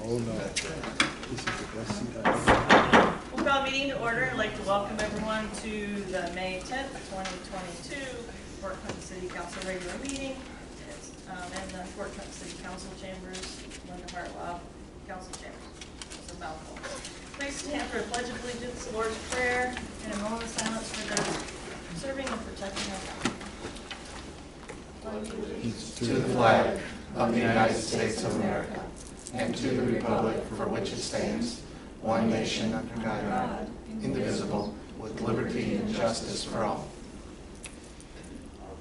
Oh no. This is the best seat I've ever. We'll call the meeting to order. I'd like to welcome everyone to the May 10th, 2022 Fort Clinton City Council regular meeting. It's in the Fort Clinton City Council chambers, Linda Hartlaub Council chambers. It's a mouthful. Please stand for a pledge of allegiance, Lord's Prayer, and a moment of silence for those serving and protecting our country. To the flag of the United States of America and to the republic for which it stands, one nation under God, indivisible, with liberty and justice for all.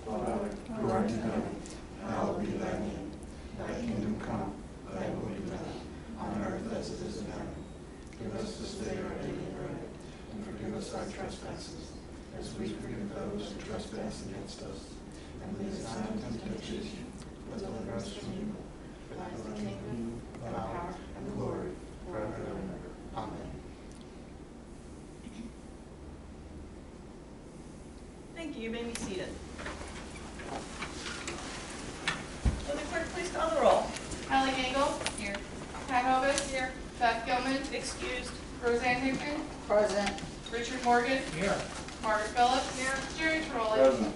Our Father, who art in heaven, hallowed be thy name. Thy kingdom come, thy will be done, on earth as it is in heaven. Give us this day our daily bread, and forgive us our trespasses, as we forgive those who trespass against us. And lead us not into temptation, but deliver us from evil. For thine is the kingdom, the power, and the glory, forever and ever. Amen. Thank you. You may be seated. Will the clerk please call the roll? Allie Engel. Here. Pat Hovis. Here. Beth Gilman. Excused. Roseanne Hickman. Present. Richard Morgan. Here. Margaret Phillips. Here. Jerry Trolley. Present.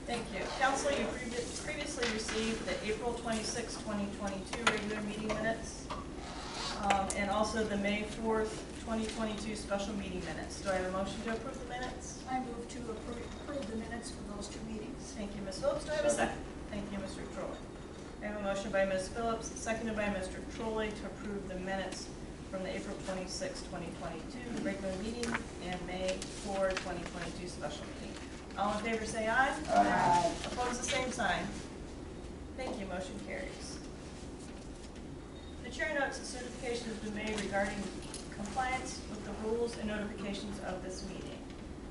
Thank you. Council, you previously received the April 26, 2022 regular meeting minutes and also the May 4th, 2022 special meeting minutes. Do I have a motion to approve the minutes? I move to approve the minutes for those two meetings. Thank you, Ms. Phillips. Do I have a second? Thank you, Mr. Trolley. I have a motion by Ms. Phillips, seconded by Mr. Trolley to approve the minutes from the April 26, 2022 regular meeting and May 4, 2022 special meeting. All in favor say aye. Aye. Opposed, the same sign. Thank you, motion carries. The chair notes that certification has been made regarding compliance with the rules and notifications of this meeting.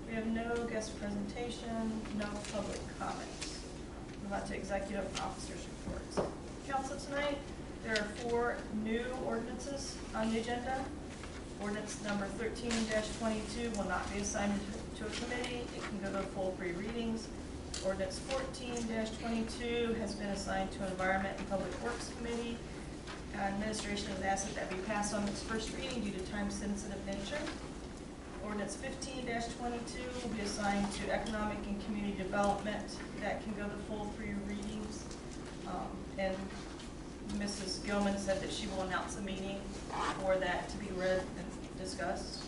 We have no guest presentation, no public comments. Move on to executive officers' reports. Council, tonight there are 4 new ordinances on the agenda. Ordinance number 13-22 will not be assigned to a committee. It can go to full 3 readings. Ordinance 14-22 has been assigned to Environment and Public Works Committee. Administration has asked that be passed on its first reading due to time-sensitive nature. Ordinance 15-22 will be assigned to Economic and Community Development. That can go to full 3 readings. And Mrs. Gilman said that she will announce a meeting for that to be read and discussed.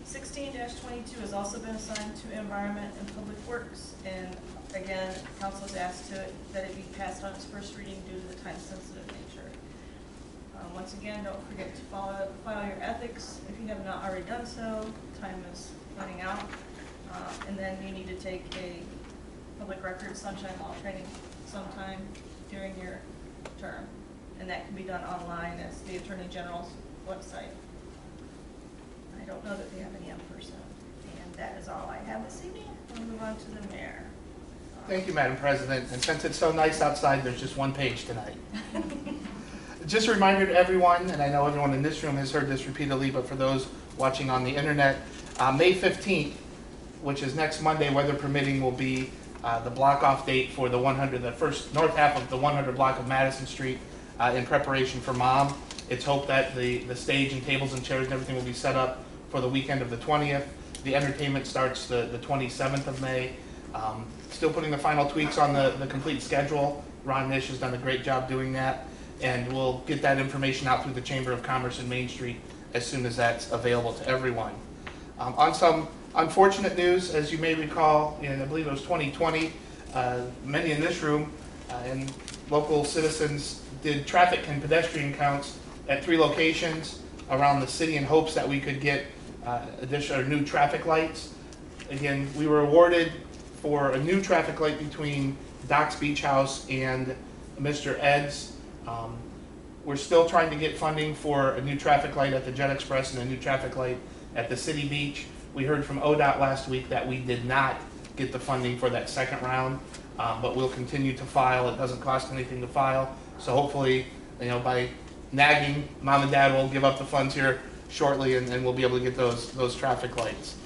16-22 has also been assigned to Environment and Public Works, and again, council has asked that it be passed on its first reading due to the time-sensitive nature. Once again, don't forget to file your ethics if you have not already done so. Time is running out, and then you need to take a public record sunshine law training sometime during your term, and that can be done online as the Attorney General's website. I don't know that they have any in person. And that is all I have this evening. We'll move on to the mayor. Thank you, Madam President. And since it's so nice outside, there's just one page tonight. Just a reminder to everyone, and I know everyone in this room has heard this repeatedly, but for those watching on the internet, May 15th, which is next Monday, weather permitting, will be the block-off date for the first north half of the 100 block of Madison Street in preparation for Mom. It's hoped that the stage and tables and chairs and everything will be set up for the weekend of the 20th. The entertainment starts the 27th of May. Still putting the final tweaks on the complete schedule. Ron Nish has done a great job doing that. And we'll get that information out through the Chamber of Commerce in Main Street as soon as that's available to everyone. On some unfortunate news, as you may recall, in I believe it was 2020, many in this room and local citizens did traffic and pedestrian counts at 3 locations around the city in hopes that we could get additional new traffic lights. Again, we were awarded for a new traffic light between Doc's Beach House and Mr. Ed's. We're still trying to get funding for a new traffic light at the Jet Express and a new traffic light at the City Beach. We heard from ODOT last week that we did not get the funding for that second round, but we'll continue to file. It doesn't cost anything to file, so hopefully, by nagging, Mom and Dad will give up the funds here shortly, and we'll be able to get those traffic lights.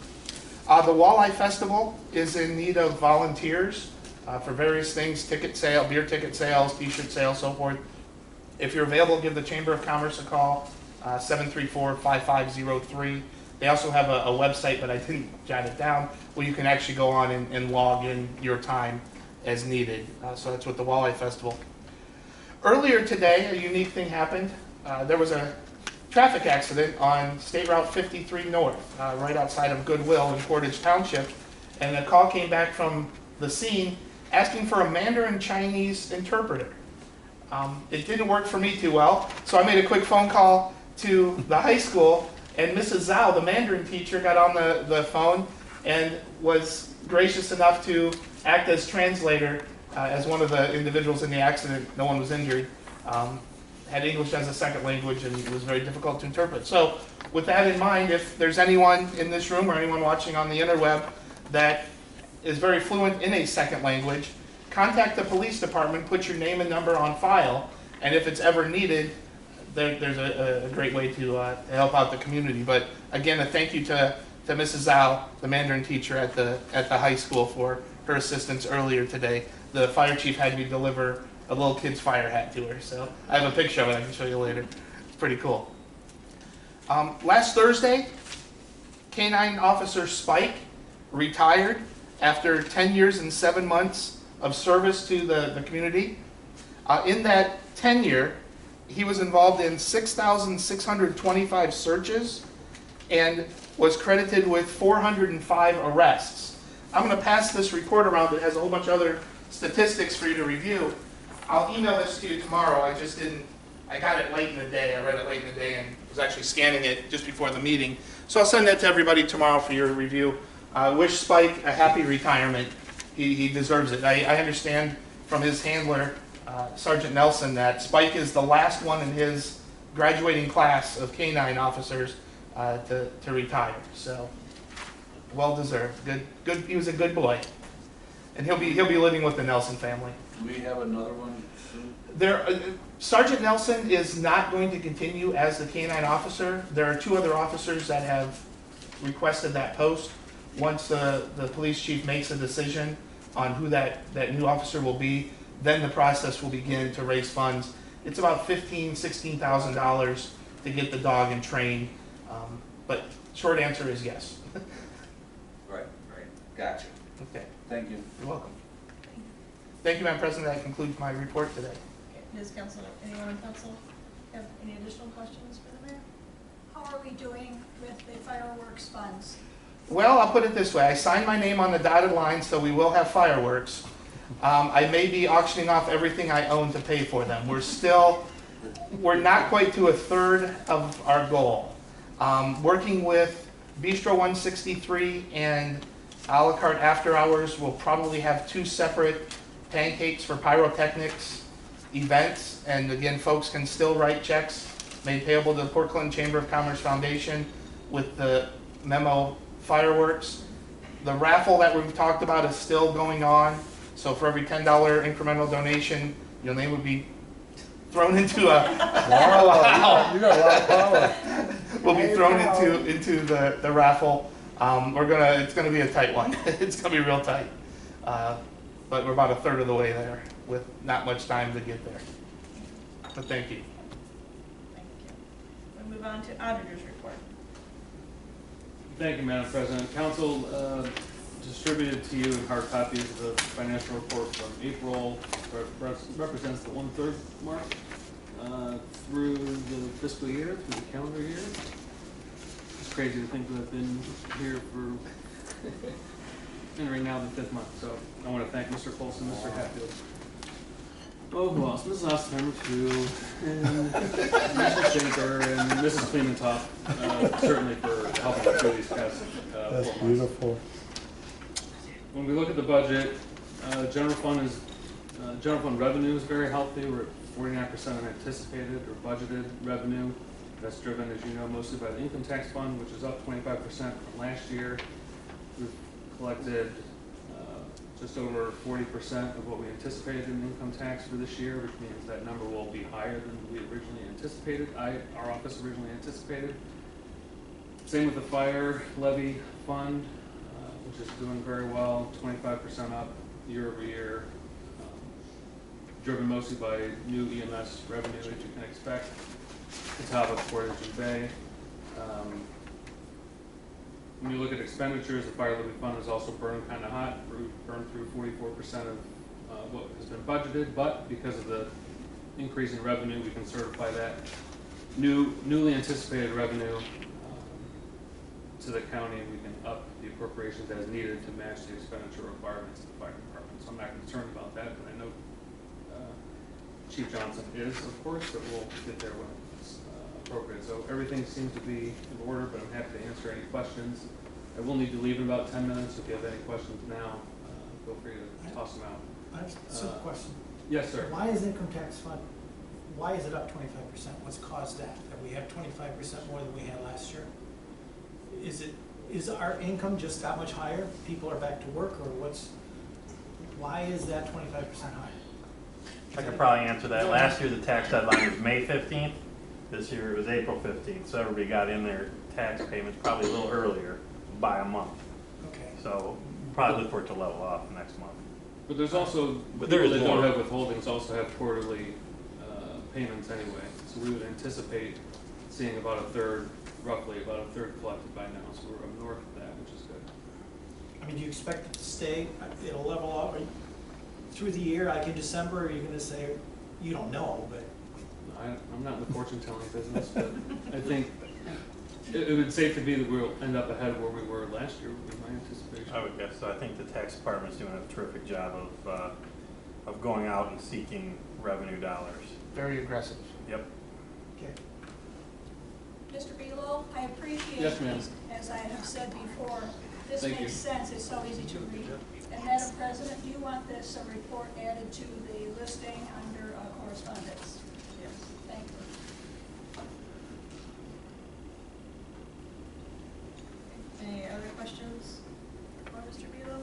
The Walleye Festival is in need of volunteers for various things: ticket sale, beer ticket sales, T-shirt sales, so forth. If you're available, give the Chamber of Commerce a call, 734-5503. They also have a website, but I didn't jot it down, where you can actually go on and log in your time as needed. So that's with the Walleye Festival. Earlier today, a unique thing happened. There was a traffic accident on State Route 53 North, right outside of Goodwill in Portage Township, and a call came back from the scene asking for a Mandarin Chinese interpreter. It didn't work for me too well, so I made a quick phone call to the high school, and Mrs. Zhao, the Mandarin teacher, got on the phone and was gracious enough to act as translator as one of the individuals in the accident. No one was injured. Had English as a second language, and it was very difficult to interpret. So with that in mind, if there's anyone in this room or anyone watching on the interweb that is very fluent in a second language, contact the police department, put your name and number on file, and if it's ever needed, there's a great way to help out the community. But again, a thank you to Mrs. Zhao, the Mandarin teacher at the high school, for her assistance earlier today. The fire chief had me deliver a little kid's fire hat to her, so I have a picture of it I can show you later. It's pretty cool. Last Thursday, K-9 Officer Spike retired after 10 years and 7 months of service to the community. In that tenure, he was involved in 6,625 searches and was credited with 405 arrests. I'm going to pass this report around that has a whole bunch of other statistics for you to review. I'll email this to you tomorrow. I got it late in the day. I read it late in the day and was actually scanning it just before the meeting. So I'll send that to everybody tomorrow for your review. Wish Spike a happy retirement. He deserves it. I understand from his handler, Sergeant Nelson, that Spike is the last one in his graduating class of K-9 officers to retire. So well deserved. Good. He was a good boy, and he'll be living with the Nelson family. Do we have another one soon? Sergeant Nelson is not going to continue as the K-9 officer. There are 2 other officers that have requested that post. Once the police chief makes a decision on who that new officer will be, then the process will begin to raise funds. It's about $16,000 to get the dog and train, but short answer is yes. Right, gotcha. Okay, Thank you. you're welcome. Thank you, Madam President. That concludes my report today. Does council, anyone on council have any additional questions for the mayor? How are we doing with the fireworks funds? Well, I'll put it this way. I signed my name on the dotted line, so we will have fireworks. I may be auctioning off everything I own to pay for them. We're not quite to a third of our goal. Working with Bistro 163 and a la carte after hours, we'll probably have 2 separate pancakes for pyrotechnics events. And again, folks can still write checks made payable to the Port Clinton Chamber of Commerce Foundation with the memo fireworks. The raffle that we've talked about is still going on. So for every $10 incremental donation, your name would be thrown into a Wow, you got a lot of power. will be thrown into the raffle. It's gonna be a tight one. It's gonna be real tight. But we're about a third of the way there with not much time to get there. But thank you. Thank you. We'll move on to auditor's report. Thank you, Madam President. Council distributed to you in hard copies the financial report from April, represents the 1/3 mark through the fiscal year, through the calendar year. It's crazy to think that I've been here for entering now the 5th month. So I want to thank Mr. Colson, Mr. Hatfield. Oh, who else? Mrs. Osterheimer too, and Mr. Stinker, and Mrs. Clementop, certainly for helping us through these past 4 That's months. beautiful. When we look at the budget, general fund revenue is very healthy. We're at 49% of anticipated or budgeted revenue. That's driven, as you know, mostly by the income tax fund, which is up 25% from last year. We've collected just over 40% of what we anticipated in income tax for this year, which means that number will be higher than we originally anticipated. Our office originally anticipated. Same with the fire levy fund, which is doing very well, 25% up year over year. driven mostly by new EMS revenue, as you can expect. Catawba, Portage, and Bay. When you look at expenditures, the fire levy fund is also burned kind of hot. We burned through 44% of what has been budgeted, but because of the increase in revenue, we can certify that newly anticipated revenue to the county, and we can up the appropriations as needed to match the expenditure requirements of the fire department. So I'm not concerned about that, but I know Chief Johnson is, of course, but we'll get there when it's appropriate. So everything seems to be in order, but I'm happy to answer any questions. I will need to leave in about 10 minutes. If you have any questions now, feel free to toss them out. I have a simple question. Yes, sir. Why is income tax fund, why is it up 25%? What's caused that? That we have 25% more than we had last year? Is our income just that much higher? People are back to work, or why is that 25% higher? I could probably answer that. Last year the tax deadline was May 15th. This year it was April 15th. So everybody got in their tax payments probably a little earlier by a month. Okay. So probably look for it to level off next month. But there's also, But there people is that don't more. have withholdings also have quarterly payments anyway. So we would anticipate seeing about a third, roughly about a third collected by now. So we're up north of that, which is good. I mean, do you expect it to stay, it'll level off through the year, like in December, or are you gonna say, you don't know, but? I'm not in the fortune telling business, but I think it would safe to be that we'll end up ahead of where we were last year, would be my anticipation. I would guess so. I think the tax department's doing a terrific job of going out and seeking revenue dollars. Very aggressive. Yep. Okay. Mr. Belo, I appreciate, Yes, ma'am. as I have said before, this Thank makes you. sense, it's so easy to read. And Madam President, do you want this report added to the listing under correspondence? Yes. Thank you. Any other questions for Mr. Belo?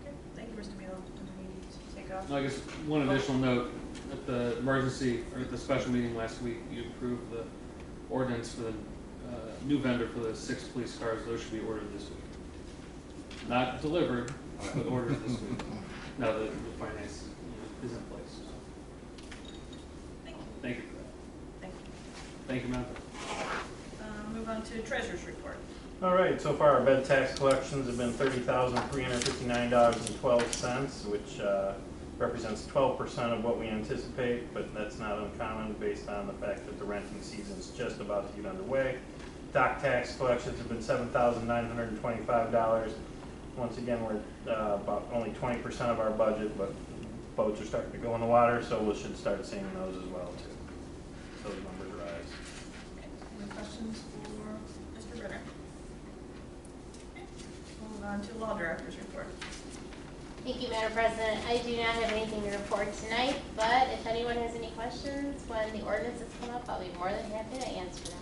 Okay, thank you, Mr. Belo. Do we need to take off? I guess one additional note, at the emergency, or at the special meeting last week, you approved the ordinance for the new vendor for the 6 police cars. Those should be ordered this week. Not delivered, but ordered this week. Now that the finance is in place. Thank you. Thank you for that. Thank you. Thank you, Madam. Move on to treasurer's report. All right, so far our bed tax collections have been $30,359.12, which represents 12% of what we anticipate, but that's not uncommon based on the fact that the renting season is just about to get underway. Dock tax collections have been $7,925. Once again, we're about only 20% of our budget, but boats are starting to go in the water, so we should start seeing those as well too. Those numbers rise. Okay, any questions for Mr. Ritter? Okay, we'll move on to law director's report. Thank you, Madam President. I do not have anything to report tonight, but if anyone has any questions when the ordinances come up, I'll be more than happy to answer them.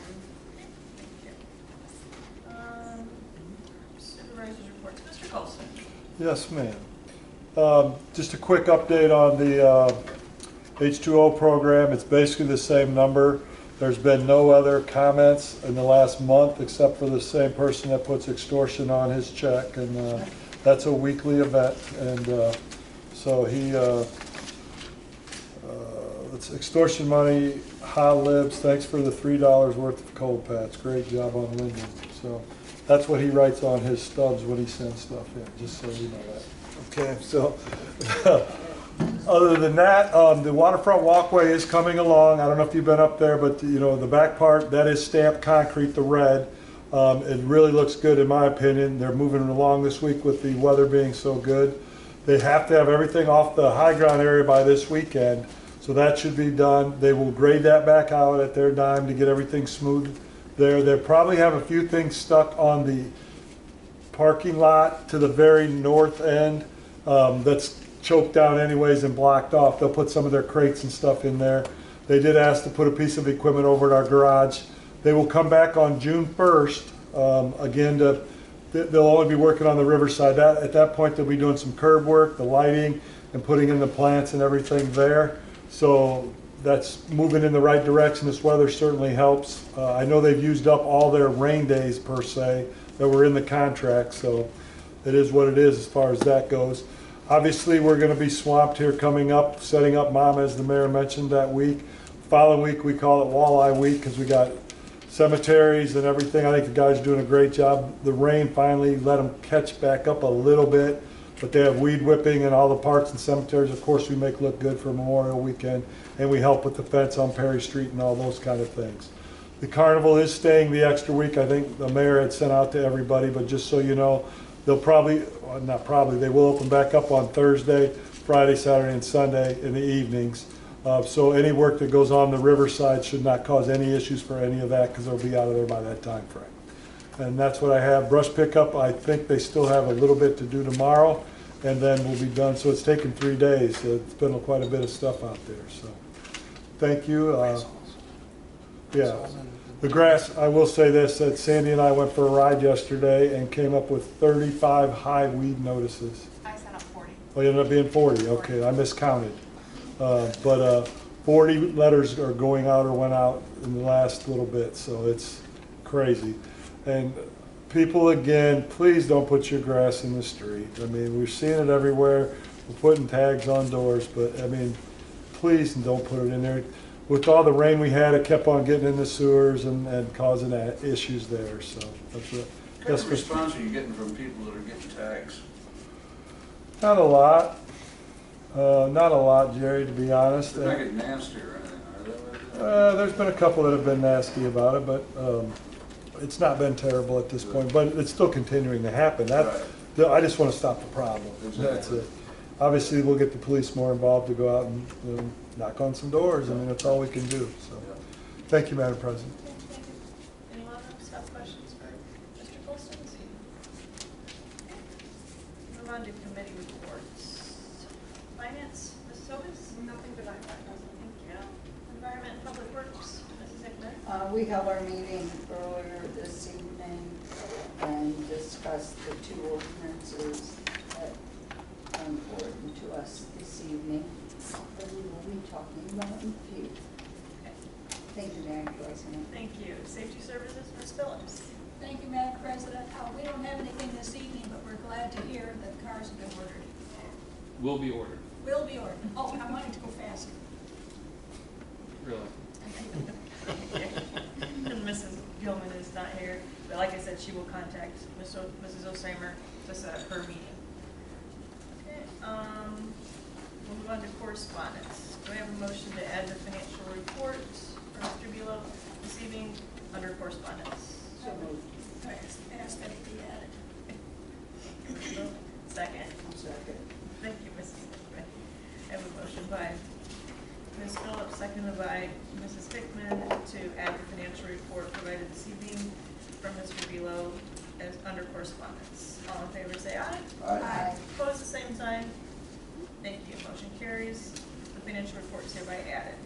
Supervisor's reports. Mr. Colson. Yes, ma'am. Just a quick update on the H2O program. It's basically the same number. There's been no other comments in the last month except for the same person that puts extortion on his check, and that's a weekly event. And so he, it's extortion money, Ha Libs. Thanks for the $3 worth of cold pats. Great job on Linden. So that's what he writes on his stubs when he sends stuff in, just so you know that. Okay, so other than that, the waterfront walkway is coming along. I don't know if you've been up there, but you know, the back part, that is stamped concrete, the red. It really looks good in my opinion. They're moving along this week with the weather being so good. They have to have everything off the high ground area by this weekend, so that should be done. They will grade that back out at their dime to get everything smooth there. They'll probably have a few things stuck on the parking lot to the very north end that's choked down anyways and blocked off. They'll put some of their crates and stuff in there. They did ask to put a piece of equipment over at our garage. They will come back on June 1st again they'll only be working on the riverside. At that point they'll be doing some curb work, the lighting, and putting in the plants and everything there. So that's moving in the right direction. This weather certainly helps. I know they've used up all their rain days per se that were in the contract, so it is what it is as far as that goes. Obviously, we're gonna be swamped here coming up, setting up Mom, as the mayor mentioned, that week. Following week, we call it Walleye Week, because we got cemeteries and everything. I think the guys are doing a great job. The rain finally let them catch back up a little bit, but they have weed whipping in all the parks and cemeteries. Of course, we make look good for Memorial Weekend, and we help with the fence on Perry Street and all those kind of things. The carnival is staying the extra week. I think the mayor had sent out to everybody, but just so you know, they'll probably, well, not probably, they will open back up on Thursday, Friday, Saturday, and Sunday in the evenings. So any work that goes on the riverside should not cause any issues for any of that, because they'll be out of there by that time frame. And that's what I have. Brush pickup, I think they still have a little bit to do tomorrow, and then we'll be done. So it's taken 3 days. It's been quite a bit of stuff out there, so. Thank you. Yeah. The grass, I will say this, that Sandy and I went for a ride yesterday and came up with 35 high weed notices. I sent up 40. Well, it ended up being 40, okay, I miscounted. But 40 letters are going out or went out in the last little bit, so it's crazy. And people, again, please don't put your grass in the street. I mean, we're seeing it everywhere. We're putting tags on doors, but I mean, please don't put it in there. With all the rain we had, it kept on getting in the sewers and causing issues there, so that's what. What kind of response are you getting from people that are getting tags? Not a lot. Not a lot, Jerry, to be honest. They're not getting nasty or anything, are they? There's been a couple that have been nasty about it, but it's not been terrible at this point. But it's still continuing to happen. I just want to stop the problem. Exactly. That's it. Obviously, we'll get the police more involved to go out and knock on some doors. I mean, that's all we can do. So, thank you, Madam President. Thank you. Anyone else have questions for Mr. Colson? Move on to committee reports. Finance, Mrs. Hovis? Nothing tonight, Madam President. Thank you. Environment and Public Works, Mrs. Hickman? We held our meeting earlier this evening and discussed the 2 ordinances that are important to us this evening, that we will be talking about in a few. Thank you, Madam President. Thank you. Safety Services, Ms. Phillips? Thank you, Madam President. We don't have anything this evening, but we're glad to hear that cars have been ordered. Will be ordered, Will be ordered. Oh, I wanted to go faster. really. And Mrs. Gilman is not here, but like I said, she will contact Mrs. Oseimer to set up her meeting. Okay, we'll move on to correspondence. Do I have a motion to add the financial report for Mr. Buelow this evening under correspondence? So moved. Ask that it be added. Second. Second. Thank you, Mrs. Hickman. I have a motion by Ms. Phillips, seconded by Mrs. Hickman, to add the financial report provided this evening from Mr. Buelow as under correspondence. All in favor say aye. Aye. Opposed, the same sign. Thank you. Motion carries. The financial report is hereby added.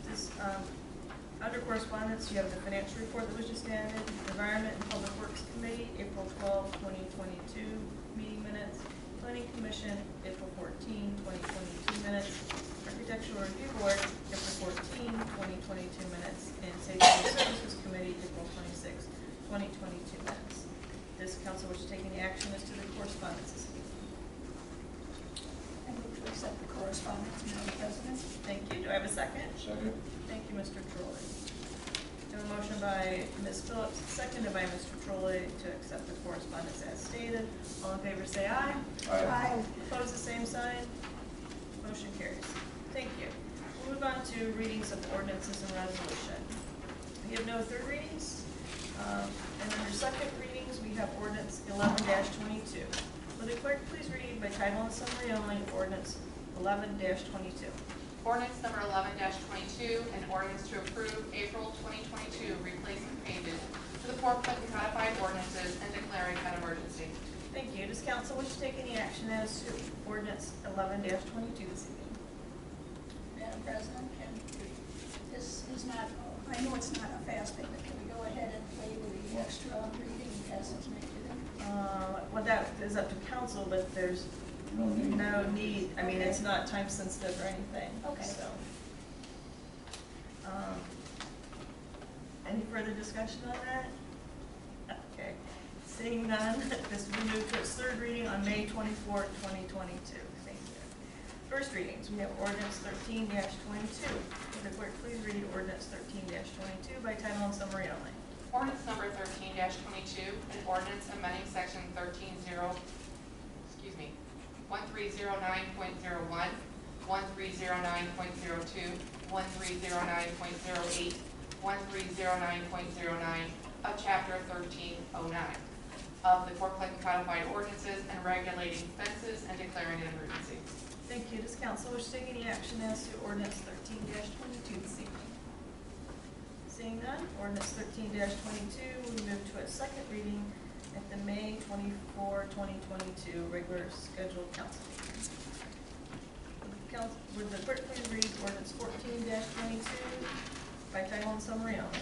This, under correspondence, you have the financial report that was just added, Environment and Public Works Committee, April 12, 2022 meeting minutes, Planning Commission, April 14, 2022 minutes, Architectural Review Board, April 14, 2022 minutes, and Safety and Services Committee, April 26, 2022 minutes. Does council wish to take any action as to the correspondence this evening? I move to accept the correspondence, Madam President. Thank you. Do I have a second? Second. Thank you, Mr. Trolley. I have a motion by Ms. Phillips, seconded by Mr. Trolley to accept the correspondence as stated. All in favor say aye. Aye. Opposed, the same sign. Motion carries. Thank you. We'll move on to readings of ordinances and resolution. We have no third readings. And under second readings, we have ordinance 11-22. Will the clerk please read by title and summary only ordinance 11-22? Ordinance number 11-22, an ordinance to approve April 2022 replacement pages to the Portland codified ordinances and declaring an emergency. Thank you. Does council wish to take any action as to ordinance 11-22 this evening? Madam President, this is not, I know it's not a fast thing, but can we go ahead and waive the extra reading as it's made today? Well, that is up to council, but there's no need. I mean, it's not time sensitive or anything. Okay. So, any further discussion on that? Okay. Seeing none, this will be moved to its third reading on May 24, 2022. Thank you. First readings, we have ordinance 13-22. Would the clerk please read ordinance 13-22 by title and summary only? Ordinance number 13-22, an ordinance amending section 1309.01, 1309.02, 1309.08, 1309.09 of chapter 1309 of the Fort Clinton Codified Ordinances and regulating fences and declaring an emergency. Thank you. Does council wish to take any action as to ordinance 13-22 this evening? Seeing none, ordinance 13-22 will move to its second reading at the May 24, 2022 regular scheduled council meeting. Would the clerk please read ordinance 14-22 by title and summary only?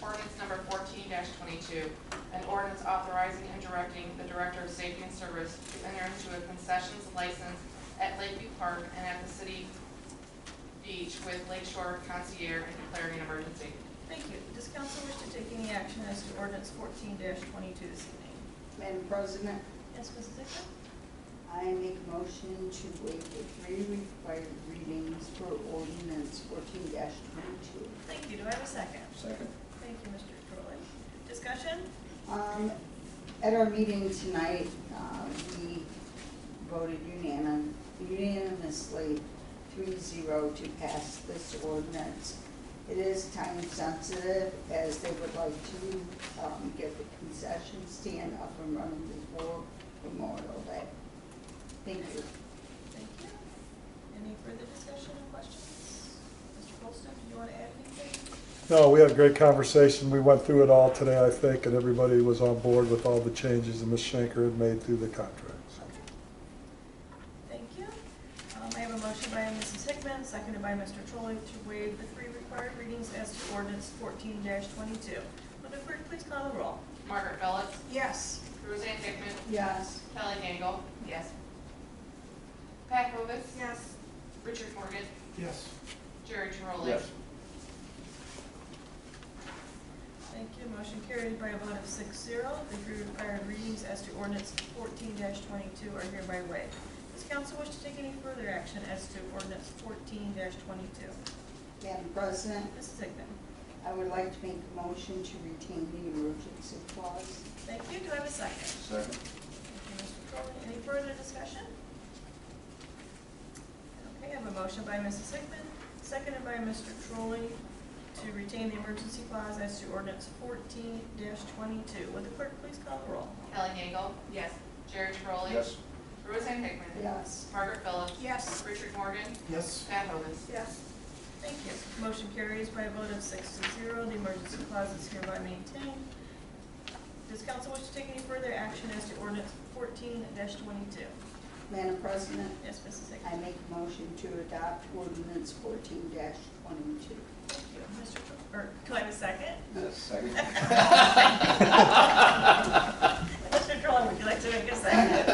Ordinance number 14-22, an ordinance authorizing and directing the Director of Safety and Service to enter into a concessions license at Lakeview Park and at the City Beach with Lakeshore Concierge and declaring an emergency. Thank you. Does council wish to take any action as to ordinance 14-22 this evening? Madam President, Yes, Mrs. Hickman? I make a motion to waive the 3 required readings for ordinance 14-22. Thank you. Do I have a second? Second. Thank you, Mr. Crowley. Discussion? At our meeting tonight, we voted unanimously 3-0 to pass this ordinance. It is time sensitive, as they would like to get the concession stand up and running before Memorial Day. Thank you. Thank you. Any further discussion or questions? Mr. Colston, do you want to add anything? No, we had a great conversation. We went through it all today, I think, and everybody was on board with all the changes that Ms. Schenker had made through the contract. Thank you. I have a motion by Mrs. Hickman, seconded by Mr. Trolley to waive the 3 required readings as to ordinance 14-22. Would the clerk please call the roll? Margaret Phillips, Yes. Roseanne Hickman, Yes. Kelly Dangle. Yes. Pat Hovis. Yes. Richard Morgan, Yes. Jerry Trolley. Yes. Thank you. Motion carried by a vote of 6-0. The 3 required readings as to ordinance 14-22 are hereby waived. Does council wish to take any further action as to ordinance 14-22? Madam President, Mrs. Hickman? I would like to make a motion to retain the emergency clause. Thank you. Do I have a second? Second. Thank you, Mr. Crowley. Any further discussion? Okay, I have a motion by Mrs. Hickman, seconded by Mr. Trolley to retain the emergency clause as to ordinance 14-22. Would the clerk please call the roll? Kelly Dangle. Yes. Jerry Trolley. Yes. Roseanne Hickman. Yes. Margaret Phillips. Yes. Richard Morgan, Yes. Pat Hovis. Yes. Thank you. Motion carries by a vote of 6-0. The emergency clause is hereby maintained. Does council wish to take any further action as to ordinance 14-22? Madam President, Yes, Mrs. Hickman? I make a motion to adopt ordinance 14-22. Thank you. Mr. Or do I have a second? Second. Mr. Trolley, would you like to make a second?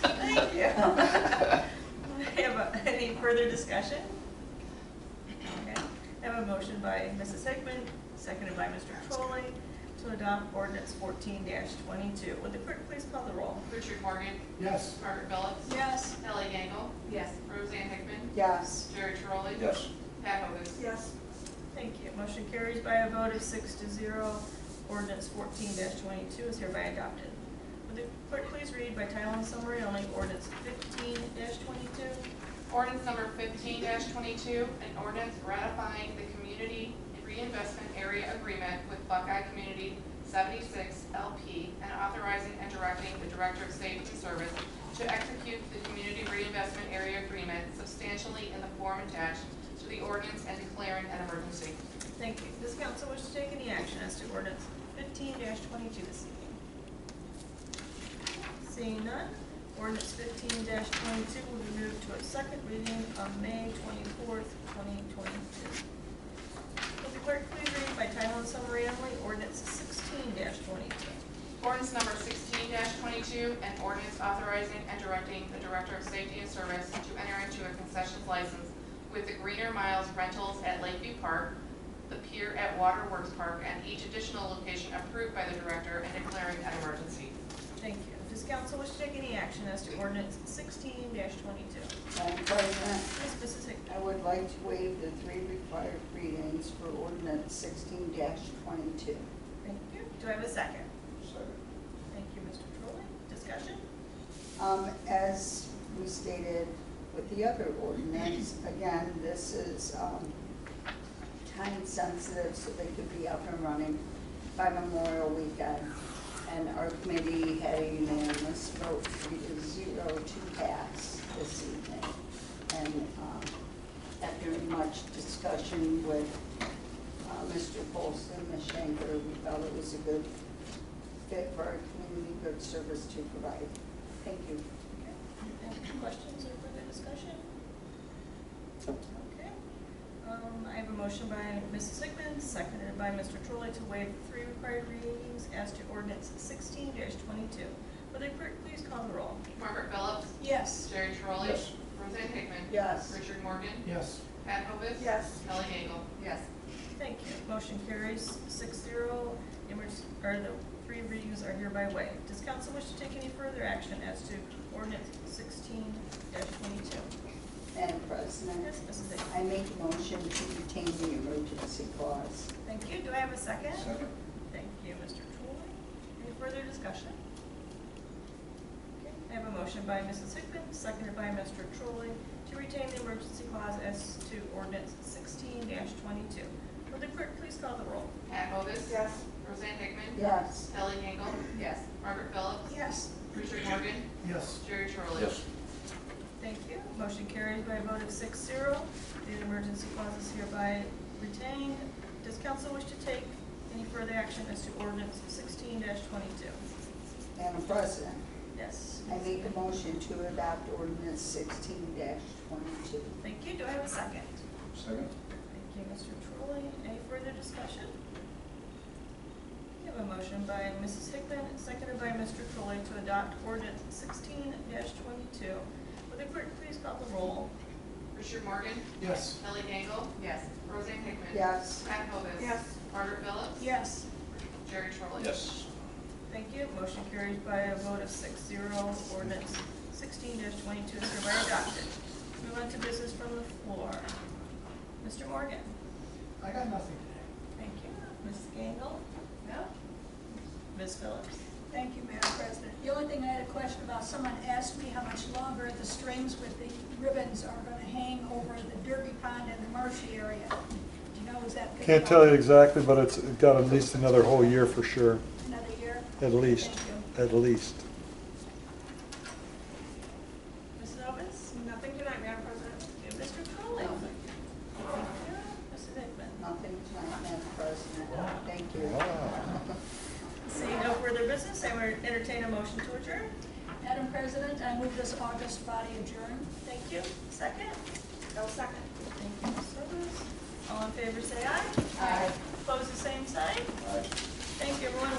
Thank you. Any further discussion? Okay. I have a motion by Mrs. Hickman, seconded by Mr. Trolley, to adopt ordinance 14-22. Would the clerk please call the roll? Richard Morgan, Yes. Margaret Phillips. Yes. Kelly Dangle. Yes. Roseanne Hickman, Yes. Jerry Trolley. Yes. Pat Hovis. Yes. Thank you. Motion carries by a vote of 6-0. Ordinance 14-22 is hereby adopted. Would the clerk please read by title and summary only ordinance 15-22? Ordinance number 15-22, an ordinance ratifying the Community Reinvestment Area Agreement with Buckeye Community 76 LP and authorizing and directing the Director of Safety and Service to execute the Community Reinvestment Area Agreement substantially in the form attached to the ordinance and declaring an emergency. Thank you. Does council wish to take any action as to ordinance 15-22 this evening? Seeing none, ordinance 15-22 will be moved to its second reading on May 24th, 2022. Will the clerk please read by title and summary only ordinance 16-22? Ordinance number 16-22, an ordinance authorizing and directing the Director of Safety and Service to enter into a concessions license with the Greener Miles Rentals at Lakeview Park the pier at Waterworks Park, and each additional location approved by the director and declaring an emergency. Thank you. Does council wish to take any action as to ordinance 16-22? Madam President, Yes, Mrs. Hickman. I would like to waive the 3 required readings for ordinance 16-22. Thank you. Do I have a second? Second. Thank you, Mr. Trolley. Discussion? As we stated with the other ordinance, again, this is time sensitive, so they could be up and running by Memorial Weekend. And our committee had a unanimous vote 3-0 to pass this evening. And after much discussion with Mr. Polson, Ms. Shanker, we felt it was a good fit for our community, good service to provide. Thank you. Any questions or further discussion? Okay. I have a motion by Mrs. Hickman, seconded by Mr. Trolley to waive the 3 required readings as to ordinance 16-22. Will the clerk please call the roll? Margaret Phillips, Yes. Jerry Trolley, Yes. Roseanne Hickman, Yes. Richard Morgan, Yes. Pat Hovis, Yes. Kelly Engel. Yes. Thank you. Motion carries 6-0. The 3 readings are hereby waived. Does council wish to take any further action as to ordinance 16-22? Madam President, Yes, Mrs. Hickman. I make a motion to retain the emergency clause. Thank you. Do I have a second? Second. Thank you, Mr. Trolley. Any further discussion? Okay, I have a motion by Mrs. Hickman, seconded by Mr. Trolley, to retain the emergency clause as to ordinance 16-22. Will the clerk please call the roll? Pat Hovis. Yes. Roseanne Hickman. Yes. Kelly Engel. Yes. Margaret Phillips. Yes. Richard Morgan. Yes. Jerry Trolley. Yes. Thank you. Motion carries by a vote of 6-0. The emergency clause is hereby retained. Does council wish to take any further action as to ordinance 16-22? Madam President, Yes. I make a motion to adopt ordinance 16-22. Thank you. Do I have a second? Second. Thank you, Mr. Trolley. Any further discussion? We have a motion by Mrs. Hickman, seconded by Mr. Trolley to adopt ordinance 16-22. Will the clerk please call the roll? Richard Morgan. Yes. Kelly Engel. Yes. Roseanne Hickman. Yes. Pat Hovis. Yes. Margaret Phillips. Yes. Jerry Trolley. Yes. Thank you. Motion carries by a vote of 6-0. Ordinance 16-22 is hereby adopted. Move on to business from the floor. Mr. Morgan. I got nothing today. Thank you. Ms. Gangle? No? Ms. Phillips? Thank you, Madam President. The only thing I had a question about, someone asked me how much longer the strings with the ribbons are going to hang over the Derby Pond and the Marshy area. Do you know, is that? Can't tell you exactly, but it's got at least another whole year for sure, Another year? at least, Thank you. at least. Mrs. Elvis? Nothing tonight, Madam President. Mr. Trolley? Nothing. Thank you. Mrs. Hickman? Nothing tonight, Madam President. Thank you. Seeing no further business, I will entertain a motion to adjourn. Madam President, I move this August body adjourn. Thank you. Second? No second. Thank you, Ms. Elvis. All in favor, say aye. Aye. Opposed, the same sign. Aye. Thank you, everyone.